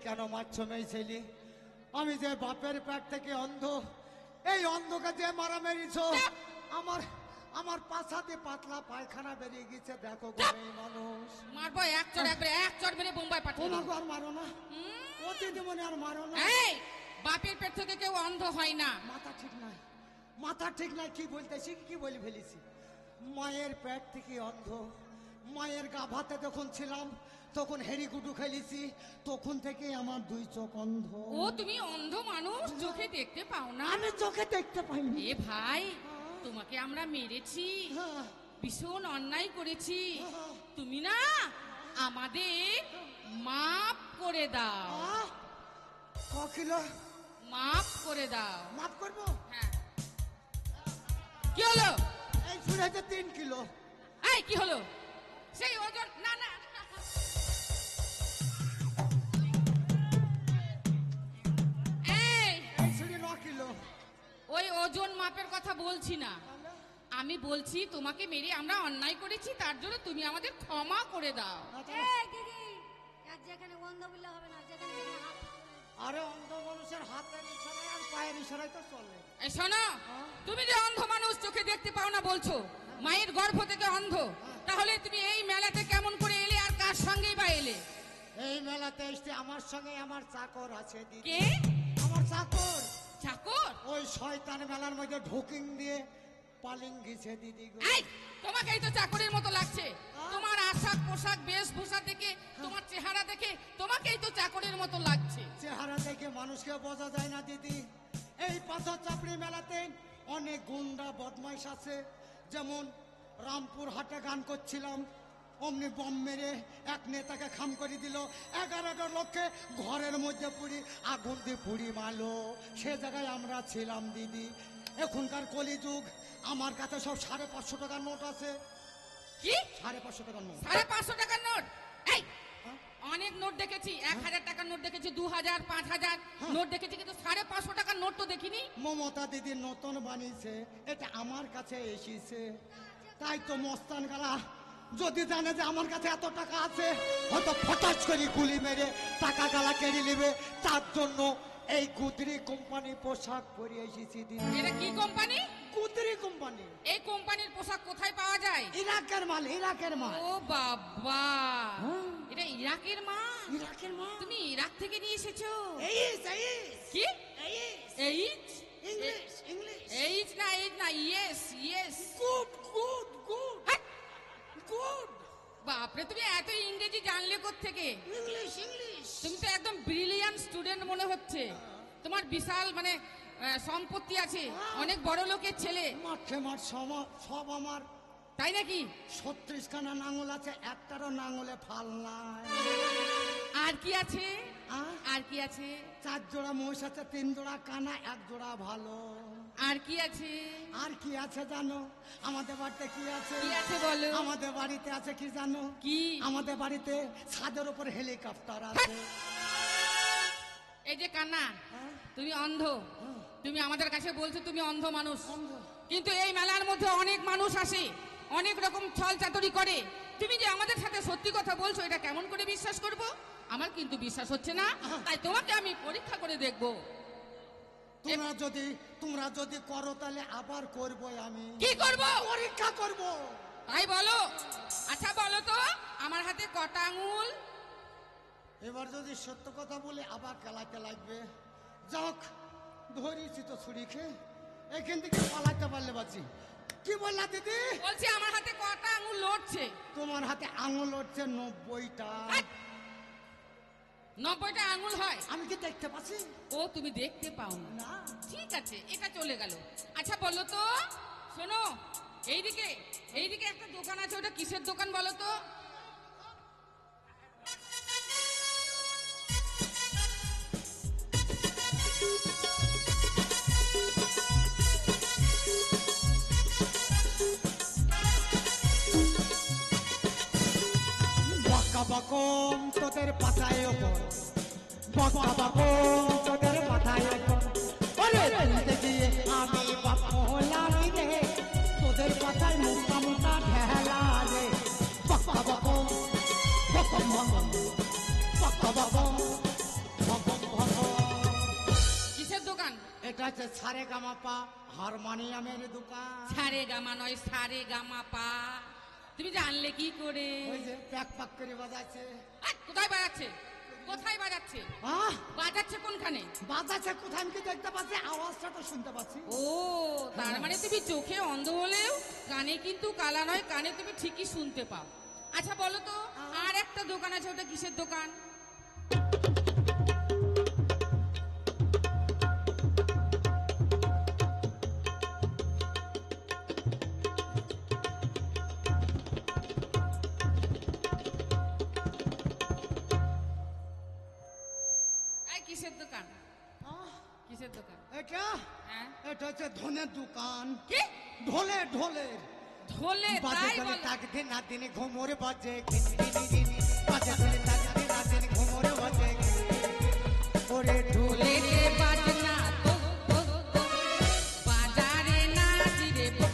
কেন মারছো মেয়ে ছেলে? আমি যে বাপের পেট থেকে অন্ধ, এই অন্ধকে যে মারা মেরেছ, আমার আমার পাছাতে পাতলা পায়খানা বেরিয়ে গেছে। দেখো এই মানুষ মারবো এক চড় মেরে বোম্বাই পাঠিয়ে দেবো। আর মারো না ও দিদিমণি, আর মারো না। এই বাপের পেট থেকে কেউ অন্ধ হয় না। মাথা ঠিক নাই, মাথা ঠিক নাই। কি বলতেছি, কি বলে ফেলেছি? মায়ের পেট থেকে অন্ধ। মায়ের গাভাতে যখন ছিলাম তখন হেরিগুডু খেলেছি, তখন থেকে আমার দুই চোখ অন্ধ। ও তুমি অন্ধ মানুষ, চোখে দেখতে পাও না? আমি চোখে দেখতে পাই না। এ ভাই, তোমাকে আমরা মেরেছি, ভীষণ অন্যায় করেছি। তুমি না আমাদের মাফ করে দাও। কিলো মাফ করে দাও। মাফ করবো? হ্যাঁ। কি হলো? এই ছুঁড়েছে 3 কিলো। এই কি হলো? সেই ওজন না না ওই ওজন মাপের কথা বলছি না, আমি বলছি তোমাকে মেরে আমরা অন্যায় করেছি, তার জন্য তুমি আমাদের ক্ষমা করে দাও। আরে অন্ধ মানুষের হাতের ইশারায় আর পায়ের ইশারায় তো চলে। এই শোনো, তুমি যে অন্ধ মানুষ, চোখে দেখতে পাও না বলছো, মায়ের গর্ভ থেকে অন্ধ, তাহলে তুমি এই মেলাতে কেমন করে এলে আর কার সঙ্গেই বা এলে? এই মেলাতে এসে আমার সঙ্গে আমার চাকর আছে। দিদি কে? আমার চাকর। চাকর? ওই শয়তান মেলার মধ্যে ঢুকিং দিয়ে পালিং গেছে দিদি গো। এই তোমাকেই তো চাকরের মতো লাগছে, তোমার আশাক পোশাক বেশভূষা দেখে, তোমার চেহারা দেখে তোমাকেই তো চাকরের মতো লাগছে। চেহারা দেখে মানুষকে বোঝা যায় না দিদি। এই পাথর চাপড়ি মেলাতে অনেক গুন্ডা বদমাইশ আছে। যেমন রামপুর হাটে গান করছিলাম, অমনি বম মেরে এক নেতাকে খাম করে দিল। 11টা লোককে ঘরের মধ্যে পুড়ি আগুন দিয়ে পুড়ি মারলো। সে জায়গায় আমরা ছিলাম দিদি। এখনকার কলিযুগ, আমার কাছে সব 550 টাকার নোট আছে। কি 550 টাকার নোট? 550 টাকার নোট? এই অনেক নোট দেখেছি, 1000 টাকার নোট দেখেছি, 2000, 5000 নোট দেখেছি, কিন্তু 550 টাকার নোট তো দেখিনি। মমতা দিদি নতুন বানিয়েছে, এটা আমার কাছে এসেছে। তাই তো মস্তান গালা যদি জানে যে আমার কাছে এত টাকা আছে, হয়তো ফটাস করে গুলি মেরে টাকা গালা কেড়ে নেবে। তার জন্য এই গুদরি কোম্পানি পোশাক পরে এসেছি দিদি। এটা কি কোম্পানি? গুদরি কোম্পানি। এই কোম্পানির পোশাক কোথায় পাওয়া যায়? ইরাকের মাল, ইরাকের মাল। ও বাবা, এটা ইরাকের মাল? ইরাকের মাল? তুমি ইরাক থেকে নিয়ে এসেছো? কি এইচ? English English. এইচ না yes yes. Good good good good. বাপরে, তুমি এত ইংরেজি জানলে কোত্থেকে? English English. তুমি তো একদম ব্রিলিয়ান্ট স্টুডেন্ট মনে হচ্ছে। তোমার বিশাল মানে সম্পত্তি আছে, অনেক বড় লোকের ছেলে। মাঠে মাঠ সব আমার। তাই নাকি? 36 খানা নাঙল আছে, একটারও নাঙলে ফাল নাই। আর কি আছে? আর কি আছে? 4 জোড়া মহিষ আছে, 3 জোড়া কানা, 1 জোড়া ভালো। আর কি আছে? আর কি আছে জানো? আমাদের বাড়িতে কি আছে? কি আছে বলো? আমাদের বাড়িতে আছে কি জানো? কি? আমাদের বাড়িতে ছাদের উপর হেলিকপ্টার আছে। এই যে কান্না, তুমি অন্ধ। তুমি আমাদের কাছে বলছো তুমি অন্ধ মানুষ, কিন্তু এই মেলার মধ্যে অনেক মানুষ আসে, অনেক রকম ছল চাতুরি করে। তুমি যে আমাদের সাথে সত্যি কথা বলছো, এটা কেমন করে বিশ্বাস করব? আমার কিন্তু বিশ্বাস হচ্ছে না, তাই তোমাকে আমি পরীক্ষা করে দেখব। তোমরা যদি করো তাহলে আবার করবো আমি। কি করব? পরীক্ষা করব। তাই বলো। আচ্ছা বলো তো আমার হাতে কটা আঙুল? এবার যদি সত্য কথা বলে আবার কেলাতে লাগবে। যাক, ধরেছি তো ছুরি খেয়ে, এখান থেকে পালাতে পারলে বাঁচি। কি বললা দিদি? বলছি আমার হাতে কটা আঙুল লড়ছে? তোমার হাতে আঙুল হচ্ছে 90টা। 90টা আঙুল হয়? আমি কি দেখতে পাচ্ছি? ও তুমি দেখতে পাও না? না। ঠিক আছে, এটা চলে গেল। আচ্ছা বলো তো, শোনো, এইদিকে একটা দোকান আছে, ওটা কিসের দোকান বলো তো? বকা বকম তোদের পাতায় ওপর, বকা বকম তোদের পাতায় ওপর। ওরে তুলতে গিয়ে আমি বাপ হলাম রে, তোদের পাতায় মুখা মুখা ঢেলা রে। বকা বকম বকম বকম, বকা বকম বকম বকম। কিসের দোকান? এটা হচ্ছে সারে গামাপা হারমোনিয়ামের দোকান। সারে গামা নয়, সারে গামা পা। তুমি জানলে কি করে? ওই যে প্যাক প্যাক করে বাজাচ্ছে। কোথায় বাজাচ্ছে? কোথায় বাজাচ্ছে? বাজাচ্ছে কোনখানে? বাজাচ্ছে কোথায় আমি কি দেখতে পাচ্ছি? আওয়াজটা তো শুনতে পাচ্ছি। ও, তার মানে তুমি চোখে অন্ধ হলেও কানে কিন্তু কালা নয়, কানে তুমি ঠিকই শুনতে পাও। আচ্ছা বলো তো, আর একটা দোকান আছে, ওটা কিসের দোকান? কিসের দোকান? কিসের দোকান এটা? হ্যাঁ, এটা হচ্ছে ধনের দোকান। কি? ঢোলের ঢোলের ঢোলে? বাজে তাই ঢোলে বলো? তাকতে না দিনে ঘুমোর বাজে গিন গিন গিন। বাজে ঢোলে তাকতে না দিনে ঘুমোর বাজে গিন গিন। ওরে ঢোলে ঢোলে বাজনা তো তো তো, বাজারে নাচিরে বো।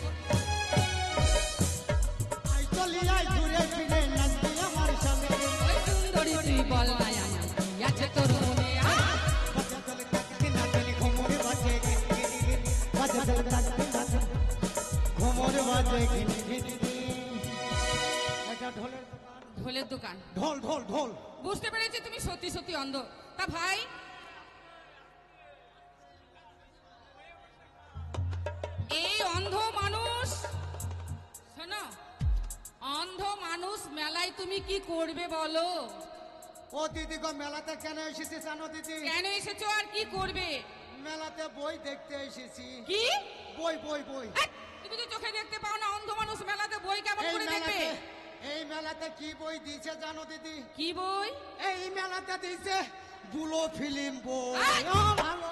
আই চলি আই ঘুরে ফিরে নাচবি আমার সামনে। ওই সুন্দরী তুই বল না আমার কি আছে তোর মনে? বাজে ঢোলে তাকতে না দিনে ঘুমোর বাজে গিন গিন গিন। বাজে ঢোলে তাকতে না দিনে ঘুমোর বাজে গিন গিন গিন। এটা ঢোলের দোকান। ঢোলের দোকান? ঢোল ঢোল ঢোল। বুঝতে পেরেছি তুমি সত্যি সত্যি অন্ধ। তা ভাই, এই অন্ধ মানুষ, শোনো, অন্ধ মানুষ মেলায় তুমি কি করবে বলো? ও দিদি গো, মেলাতে কেন এসেছি জানো দিদি? কেন এসেছো আর কি করবে? মেলাতে বই দেখতে এসেছি। কি বই বই বই। হ্যাট! তুমি তো চোখে দেখতে পাও না, অন্ধ মানুষ মেলাতে বই কেমন করে দেখবে? এই মেলাতে কি বই দিয়েছে জানো দিদি? কি বই? এই মেলাতে দিয়েছে বুলো ফিল্ম বই। আয়! ও ভালো।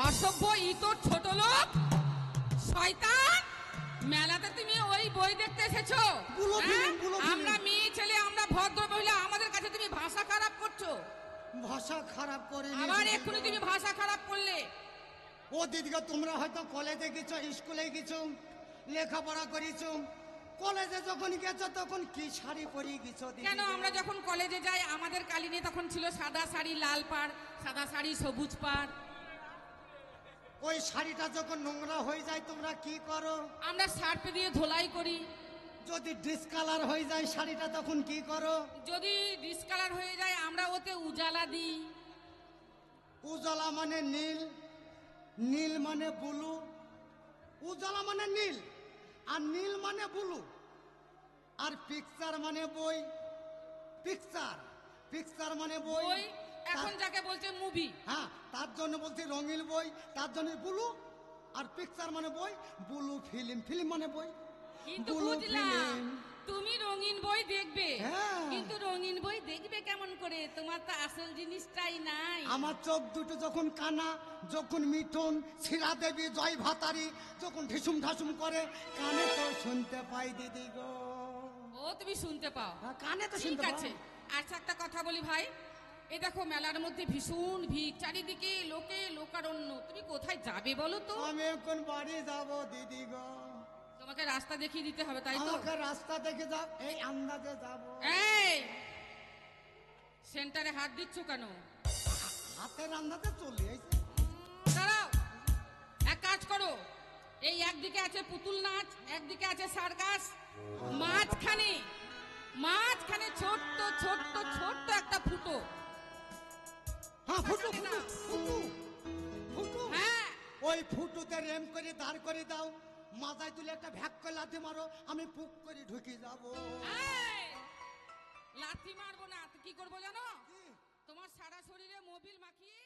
অসভ্য ইতর ছোট লোক, শয়তান! মেলাতে তুমি ওই বই দেখতে এসেছো? বুলো হ্যাঁ? ফিল্ম, বুলো ফিল্ম। আমরা মেয়ে ছেলে, আমরা ভদ্র মহিলা, আমাদের কাছে তুমি ভাষা খারাপ করছো। ভাষা খারাপ করে আবার এক্ষুনি তুমি ভাষা খারাপ করলে। ও দিদিকে, তোমরা হয়তো কলেজে গেছো, স্কুলে গেছো, লেখাপড়া করেছো। কলেজে যখন গেছো তখন কি শাড়ি পরে গেছো দিদি? কেন, আমরা যখন কলেজে যাই আমাদের কালিনে তখন ছিল সাদা শাড়ি, লাল পাড়, সাদা শাড়ি, সবুজ পাড়। ওই শাড়িটা যখন নোংরা হয়ে যায় তোমরা কি করো? আমরা সার্ফ দিয়ে ধোলাই করি। যদি ডিসকালার হয়ে যায় শাড়িটা তখন কি করো? যদি ডিসকালার হয়ে যায় আমরা ওতে উজালা দিই। উজালা মানে নীল, নীল মানে ব্লু। উজালা মানে নীল, আর নীল মানে ব্লু। আর পিকচার মানে বই। পিকচার, পিকচার মানে বই। বই এখন যাকে বলছে মুভি। হ্যাঁ, তার জন্য বলছি রঙিন বই, তার জন্য ব্লু। আর পিকচার মানে বই, ব্লু ফিল্ম, ফিল্ম মানে বই। কিন্তু ব্লু বুঝলাম ফিল্ম। তুমি রঙিন বই দেখবে, হ্যাঁ। কিন্তু রঙিন বই দেখবে কেমন করে? তোমার তো আসল জিনিসটাই নাই। আমার চোখ দুটো যখন কানা, যখন মিঠুন, শিলা দেবী, জয় ভাতারি যখন ঢিসুম ঢাসুম করে, কানে তো শুনতে পাই দিদি গো। ও তুমি শুনতে পাও? হ্যাঁ, কানে তো ঠিক শুনতে আছে। পাই। আচ্ছা একটা কথা বলি ভাই, এই দেখো মেলার মধ্যে ভীষণ ভিড়, চারিদিকে লোকে লোকারণ্য। তুমি কোথায় যাবে বলো তো? আমি এখন বাড়ি যাব দিদি গো। তোমাকে রাস্তা দেখিয়ে দিতে হবে, তাই তো? আমাকে রাস্তা দেখে যাও, এই আন্দাজে যাব। এই সেন্টারে হাত দিচ্ছ কেন? হাতের আন্দাজে চলে এসে দাঁড়াও, এক কাজ করো, এই একদিকে আছে পুতুল নাচ, একদিকে আছে সার্কাস, মাঝখানে মাঝখানে ছোট্ট ছোট্ট ছোট্ট একটা ফুটো। হ্যাঁ, ফুটু ফুটু ফুটু ফুটু। হ্যাঁ, ওই ফুটুতে রেম করে দাঁড় করে দাও, মাথায় তুলে একটা ভ্যাক করে লাথি মারো, আমি পুক করে ঢুকে যাব। এই, লাথি মারবো না তো কি করবো জানো? তোমার সারা শরীরে মোবিল মাখিয়ে